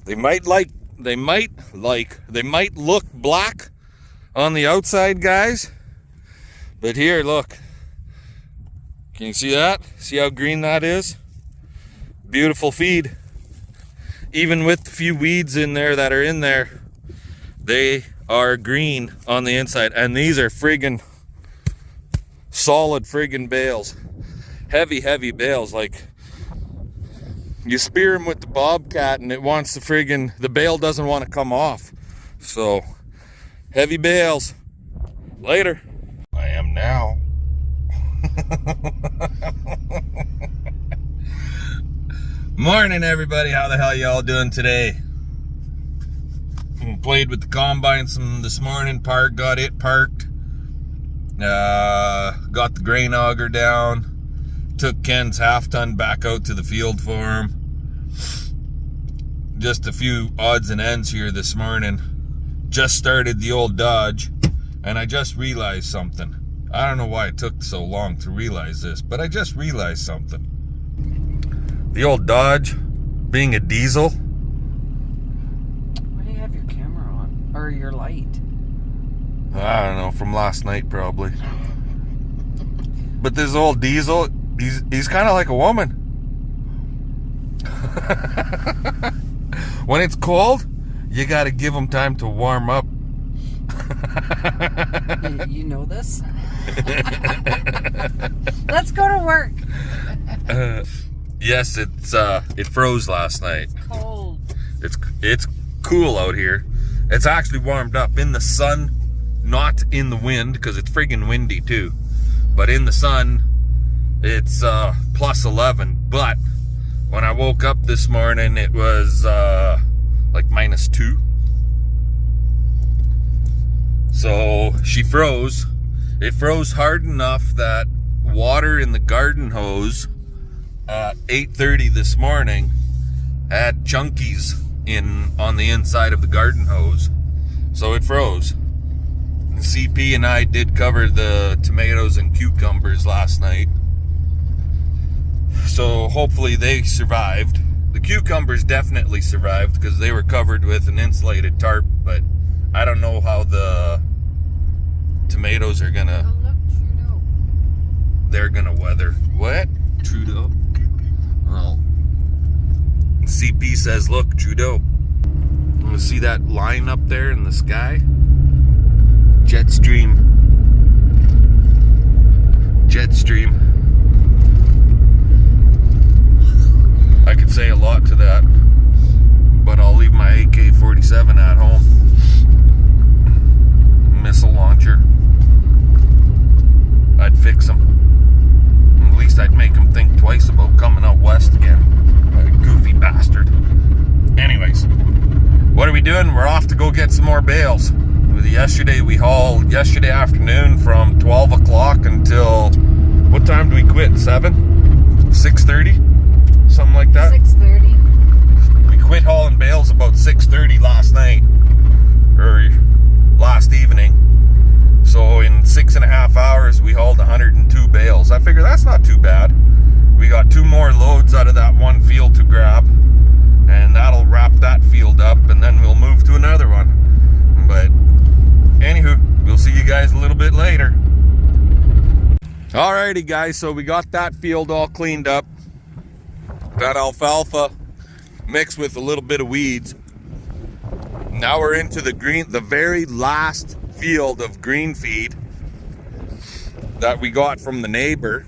They might look black on the outside, guys. But here, look. Can you see that? See how green that is? Beautiful feed. Even with the few weeds in there that are in there, they are green on the inside. And these are friggin' solid friggin' bales. Heavy bales. Like, you spear them with the bobcat and it wants the bale doesn't want to come off. So, heavy bales. Later. I am now. Morning, everybody. How the hell y'all doing today? Played with the combine some this morning. Got it parked. Got the grain auger down. Took Ken's half-ton back out to the field for him. Just a few odds and ends here this morning. Just started the old Dodge, and I just realized something. I don't know why it took so long to realize this, but I just realized something. The old Dodge, being a diesel. Why do you have your camera on? Or your light? I don't know, from last night probably. But this old diesel, he's kind of like a woman. When it's cold, you got to give him time to warm up. You know this? Let's go to work. Yes, it froze last night. It's cold. It's cool out here. It's actually warmed up in the sun, not in the wind, because it's friggin' windy too. But in the sun, it's plus 11. But when I woke up this morning, it was like -2. So she froze. It froze hard enough that water in the garden hose at 8:30 this morning had chunkies on the inside of the garden hose. So it froze. And CP and I did cover the tomatoes and cucumbers last night. So hopefully they survived. The cucumbers definitely survived because they were covered with an insulated tarp, but I don't know how the tomatoes are gonna... Oh, look, Trudeau. They're gonna weather. What? Trudeau? Well, CP says, look, Trudeau. I'm gonna see that line up there in the sky? Jetstream. I could say a lot to that, but I'll leave my AK-47 at home. Missile launcher. I'd fix them. At least I'd make them think twice about coming out west again. That goofy bastard. Anyways, what are we doing? We're off to go get some more bales. We hauled yesterday afternoon from 12 o'clock until, what time do we quit? 7? 6:30? Something like that? 6:30. We quit hauling bales about 6:30 last night, or last evening. So in 6.5 hours, we hauled 102 bales. I figure that's not too bad. We got 2 more loads out of that one field to grab, and that'll wrap that field up, and then we'll move to another one. But anywho, we'll see you guys a little bit later. Alrighty guys, so we got that field all cleaned up. Got alfalfa mixed with a little bit of weeds. Now we're into the very last field of green feed that we got from the neighbor.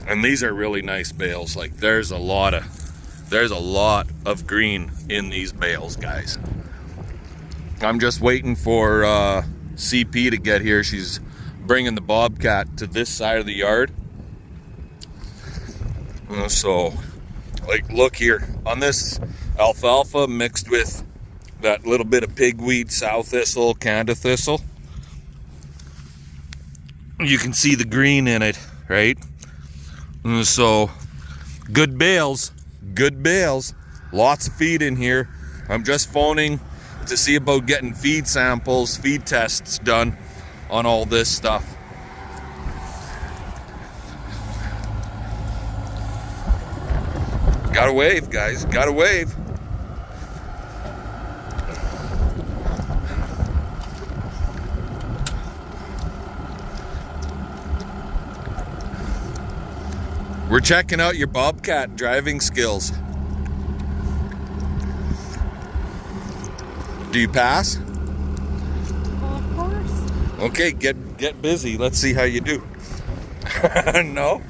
And these are really nice bales. Like there's a lot of green in these bales, guys. I'm just waiting for CP to get here. She's bringing the bobcat to this side of the yard. So, like, look here. On this alfalfa mixed with that little bit of pigweed, sow thistle, Canada thistle, you can see the green in it, right? So, good bales. Lots of feed in here. I'm just phoning to see about getting feed samples, feed tests done on all this stuff. Gotta wave, guys. Gotta wave. We're checking out your Bobcat driving skills. Do you pass? Well, of course. Okay, get busy. Let's see how you do. No?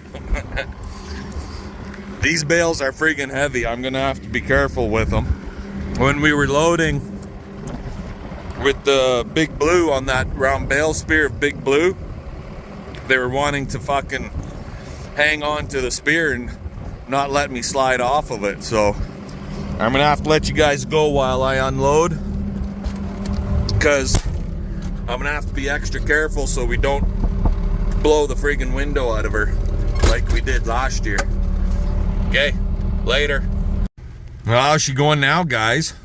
These bales are friggin' heavy. I'm gonna have to be careful with them. When we were loading with the Big Blue on that round bale spear of Big Blue, they were wanting to fucking hang on to the spear and not let me slide off of it. So I'm gonna have to let you guys go while I unload, because I'm gonna have to be extra careful so we don't blow the friggin' window out of her like we did last year. Okay, later. Well, how's she going now, guys?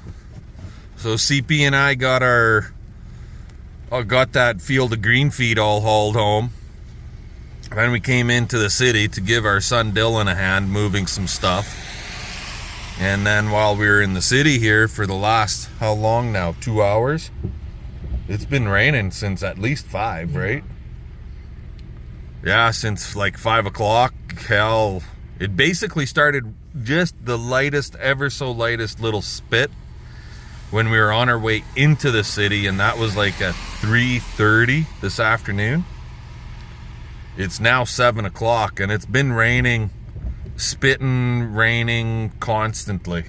So CP and I got that field of green feed all hauled home. Then we came into the city to give our son Dylan a hand moving some stuff. And then while we were in the city here for the last, how long now? 2 hours? It's been raining since at least 5, right? Yeah, since like 5 o'clock. Hell, it basically started just the lightest, ever so lightest little spit when we were on our way into the city, and that was like at 3:30 this afternoon. It's now 7 o'clock and it's been raining, spitting, raining constantly.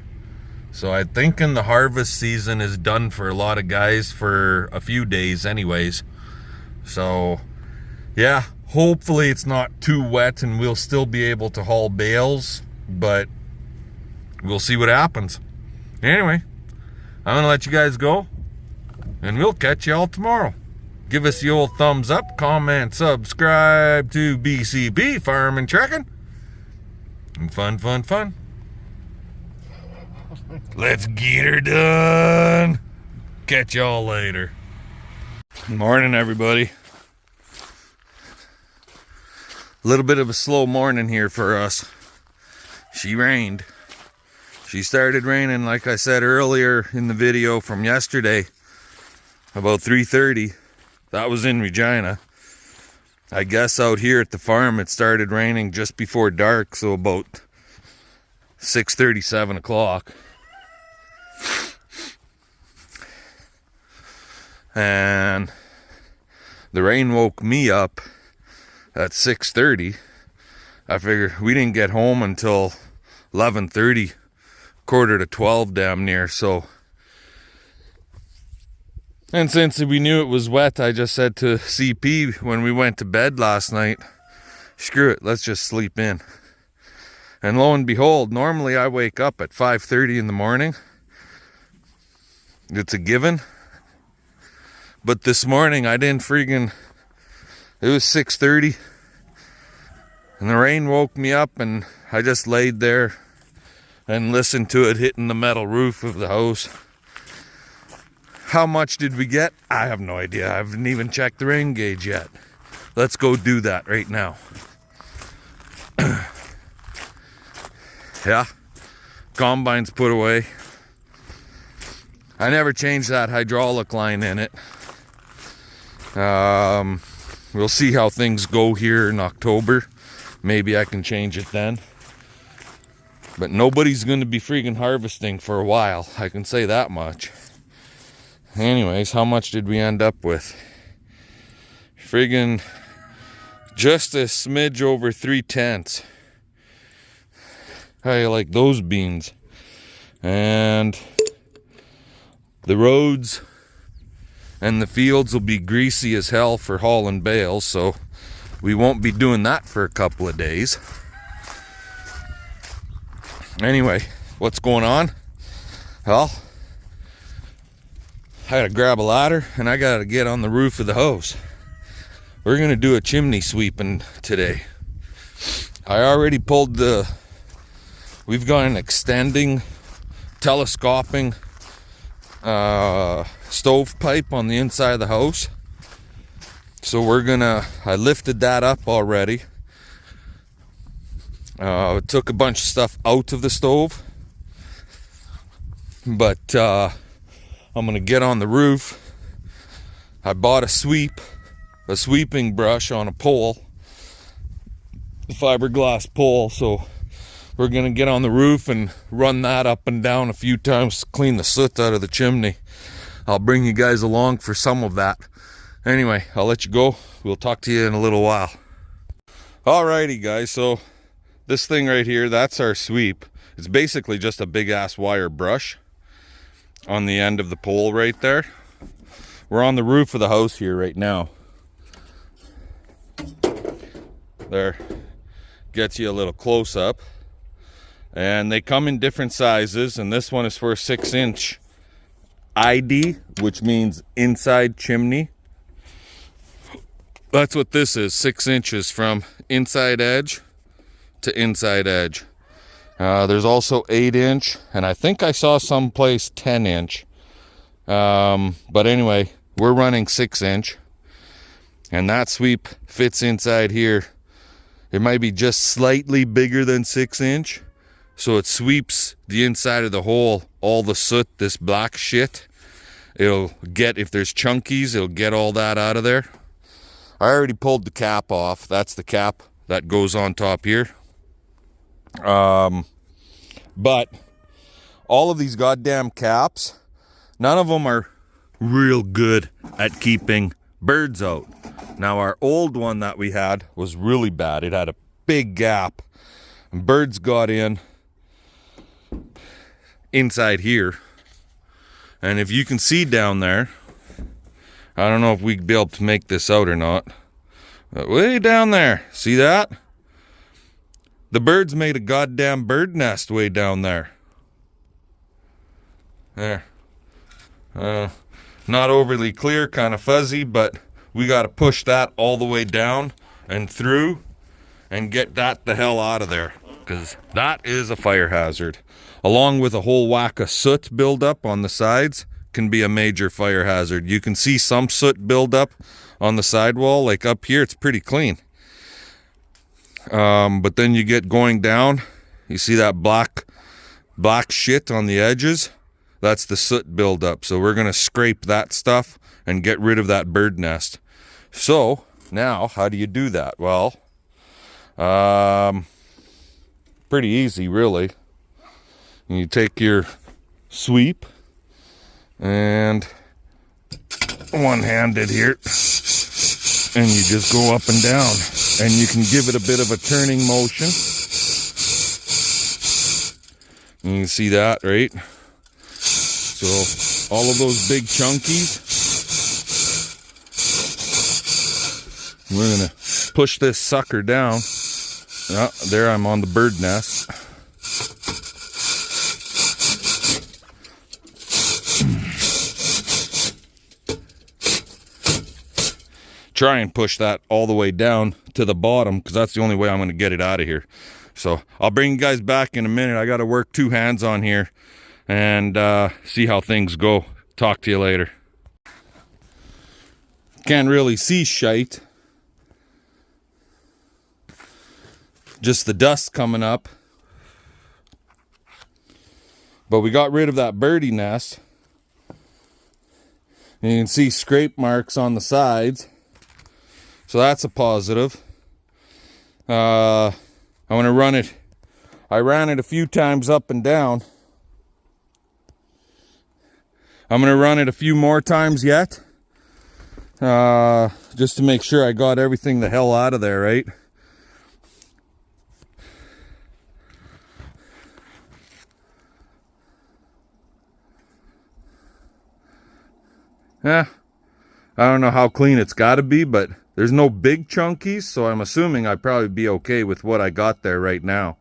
So I'm thinking the harvest season is done for a lot of guys for a few days anyways. So yeah, hopefully it's not too wet and we'll still be able to haul bales, but we'll see what happens. Anyway, I'm gonna let you guys go and we'll catch y'all tomorrow. Give us the old thumbs up, comment, subscribe to BCB Farm and Trekking. And fun, fun, fun. Let's get her done. Catch y'all later. Good morning, everybody. A little bit of a slow morning here for us. She rained. She started raining, like I said earlier in the video from yesterday, about 3:30. That was in Regina. I guess out here at the farm it started raining just before dark, so about 6:30, 7 o'clock. And the rain woke me up at 6:30. I figured we didn't get home until 11:30, quarter to 12 damn near, so. And since we knew it was wet, I just said to CP when we went to bed last night, screw it, let's just sleep in. And lo and behold, normally I wake up at 5:30 in the morning. It's a given. But this morning I didn't it was 6:30. And the rain woke me up and I just laid there and listened to it hitting the metal roof of the house. How much did we get? I have no idea. I haven't even checked the rain gauge yet. Let's go do that right now. Yeah, combine's put away. I never changed that hydraulic line in it. We'll see how things go here in October. Maybe I can change it then. But nobody's going to be freaking harvesting for a while. I can say that much. Anyways, how much did we end up with? Friggin' just a smidge over 3/10. How you like those beans? And the roads and the fields will be greasy as hell for hauling bales, so we won't be doing that for a couple of days. Anyway, what's going on? Well, I gotta grab a ladder and I gotta get on the roof of the house. We're gonna do a chimney sweeping today. I already pulled we've got an extending, telescoping stove pipe on the inside of the house. So I lifted that up already. Took a bunch of stuff out of the stove, but I'm gonna get on the roof. I bought a sweeping brush on a pole, a fiberglass pole, so we're gonna get on the roof and run that up and down a few times to clean the soot out of the chimney. I'll bring you guys along for some of that. Anyway, I'll let you go. We'll talk to you in a little while. Alrighty guys, so this thing right here, that's our sweep. It's basically just a big ass wire brush on the end of the pole right there. We're on the roof of the house here right now. There, gets you a little close up. And they come in different sizes, and this one is for a 6-inch ID, which means inside chimney. That's what this is, 6 inches from inside edge to inside edge. There's also 8-inch, and I think I saw someplace 10-inch. But anyway, we're running 6-inch, and that sweep fits inside here. It might be just slightly bigger than 6-inch, so it sweeps the inside of the hole, all the soot, this black shit. It'll get, if there's chunkies, it'll get all that out of there. I already pulled the cap off. That's the cap that goes on top here. But all of these goddamn caps, none of them are real good at keeping birds out. Now our old one that we had was really bad. It had a big gap and birds got in inside here. And if you can see down there, I don't know if we'd be able to make this out or not, but way down there, see that? The birds made a goddamn bird nest way down there. There. Not overly clear, kind of fuzzy, but we got to push that all the way down and through and get that the hell out of there, because that is a fire hazard. Along with a whole whack of soot buildup on the sides can be a major fire hazard. You can see some soot buildup on the sidewall, like up here, it's pretty clean. But then you get going down, you see that black shit on the edges? That's the soot buildup. So we're gonna scrape that stuff and get rid of that bird nest. So now, how do you do that? Well, pretty easy, really. You take your sweep and one-handed here, and you just go up and down, and you can give it a bit of a turning motion. You can see that, right? So all of those big chunkies, we're gonna push this sucker down. Oh, there, I'm on the bird nest. Try and push that all the way down to the bottom, because that's the only way I'm going to get it out of here. So I'll bring you guys back in a minute. I got to work two hands on here and see how things go. Talk to you later. Can't really see shite. Just the dust coming up. But we got rid of that birdie nest. And you can see scrape marks on the sides. So that's a positive. I want to run it. I ran it a few times up and down. I'm going to run it a few more times yet. Just to make sure I got everything the hell out of there, right? Yeah. I don't know how clean it's got to be, but there's no big chunkies, so I'm assuming I'd probably be okay with what I got there right now.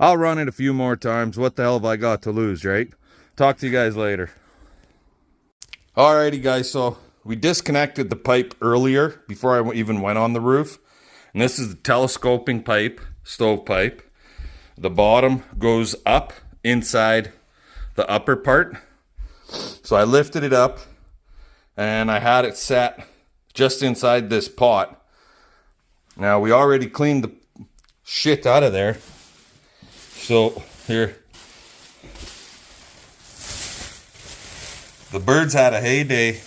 I'll run it a few more times. What the hell have I got to lose, right? Talk to you guys later. Alrighty, guys, so we disconnected the pipe earlier before I even went on the roof. And this is the telescoping pipe, stove pipe. The bottom goes up inside the upper part. So I lifted it up and I had it set just inside this pot. Now we already cleaned the shit out of there. So here, the birds had a heyday.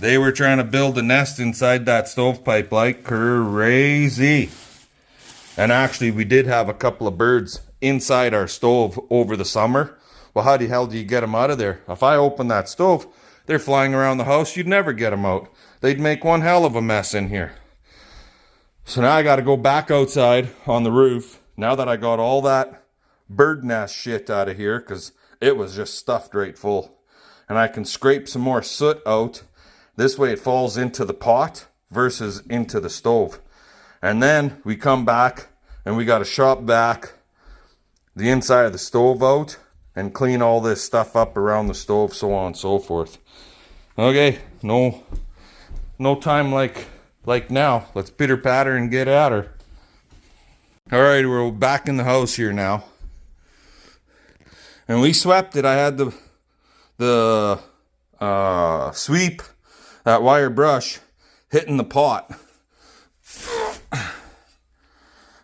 They were trying to build a nest inside that stovepipe like crazy. And actually, we did have a couple of birds inside our stove over the summer. Well, how the hell do you get them out of there? If I open that stove, they're flying around the house. You'd never get them out. They'd make one hell of a mess in here. So now I got to go back outside on the roof. Now that I got all that bird nest shit out of here, because it was just stuffed right full. And I can scrape some more soot out. This way it falls into the pot versus into the stove. And then we come back and we got to shop back the inside of the stove out and clean all this stuff up around the stove, so on and so forth. Okay, no time like now. Let's pitter patter and get at her. All right, we're back in the house here now. And we swept it. I had the sweep, that wire brush, hitting the pot.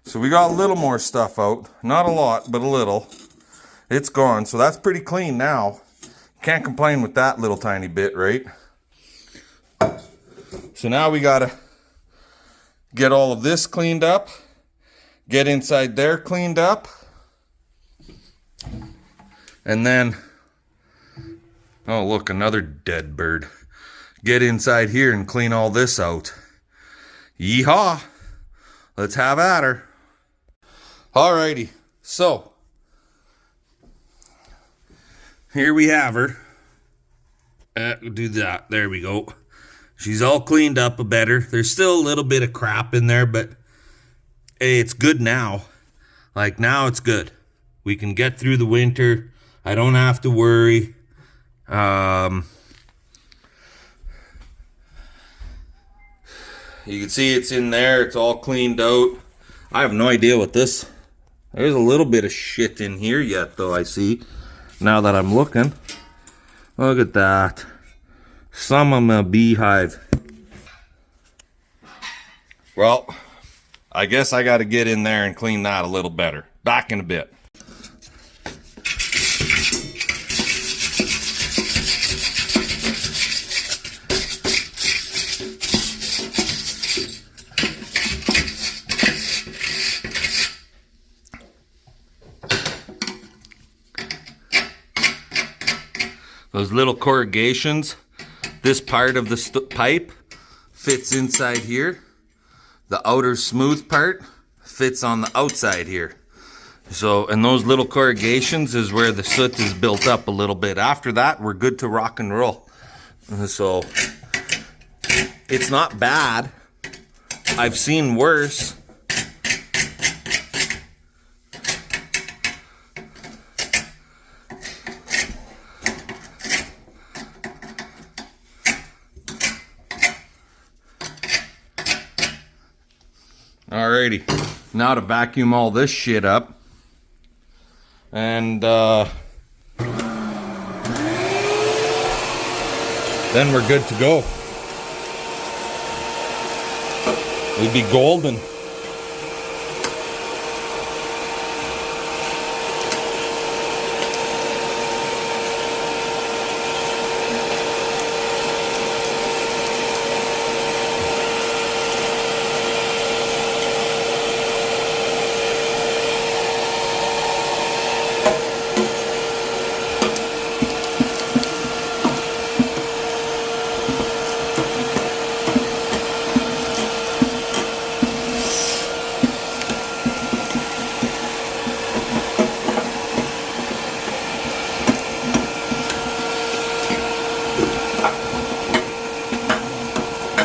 So we got a little more stuff out. Not a lot, but a little. It's gone, so that's pretty clean now. Can't complain with that little tiny bit, right? So now we gotta get all of this cleaned up. Get inside there cleaned up. And then, oh look, another dead bird. Get inside here and clean all this out. Yeehaw! Let's have at her. Alrighty, so here we have her. We'll do that. There we go. She's all cleaned up a better. There's still a little bit of crap in there, but hey, it's good now. Like now it's good. We can get through the winter. I don't have to worry. You can see it's in there. It's all cleaned out. I have no idea what this... There's a little bit of shit in here yet, though, I see. Now that I'm looking. Look at that. Some of my beehive. Well, I guess I got to get in there and clean that a little better. Back in a bit. Those little corrugations, this part of the pipe fits inside here. The outer smooth part fits on the outside here. So, and those little corrugations is where the soot is built up a little bit. After that, we're good to rock and roll. So, it's not bad. I've seen worse. Alrighty, now to vacuum all this shit up, and then we're good to go. We'd be golden.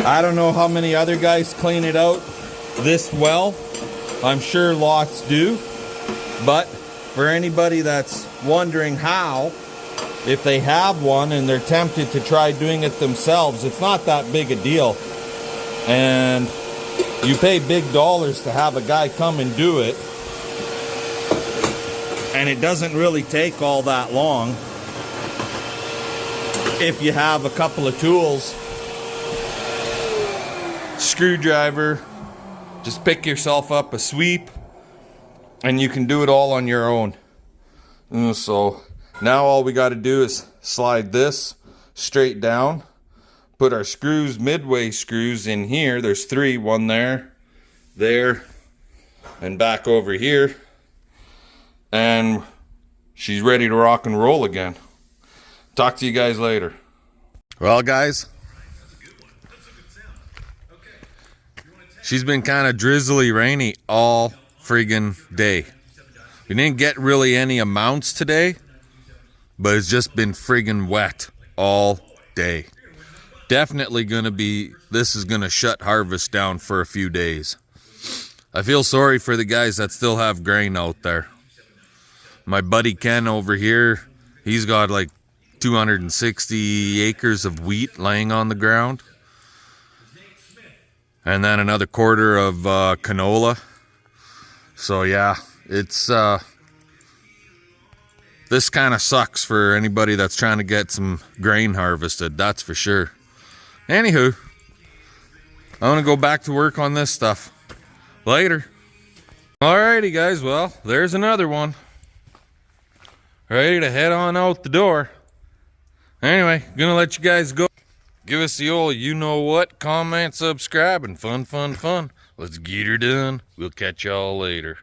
I don't know how many other guys clean it out this well. I'm sure lots do. But for anybody that's wondering how, if they have one and they're tempted to try doing it themselves, it's not that big a deal. And you pay big dollars to have a guy come and do it. And it doesn't really take all that long if you have a couple of tools. Screwdriver, Just pick yourself up a sweep and you can do it all on your own. So now all we got to do is slide this straight down, put our screws, midway screws in here. There's 3, one there, and back over here. And she's ready to rock and roll again. Talk to you guys later. Well, guys, she's been kind of drizzly, rainy all friggin' day. We didn't get really any amounts today, but it's just been friggin' wet all day. Definitely gonna be, this is gonna shut harvest down for a few days. I feel sorry for the guys that still have grain out there. My buddy Ken over here, he's got like 260 acres of wheat laying on the ground. And then another quarter of canola. So yeah, it's this kind of sucks for anybody that's trying to get some grain harvested, that's for sure. Anywho, I'm gonna go back to work on this stuff. Later. Alrighty guys, well, there's another one. Ready to head on out the door. Anyway, gonna let you guys go. Give us the old you know what, comment, subscribe, and fun. Let's get her done. We'll catch y'all later.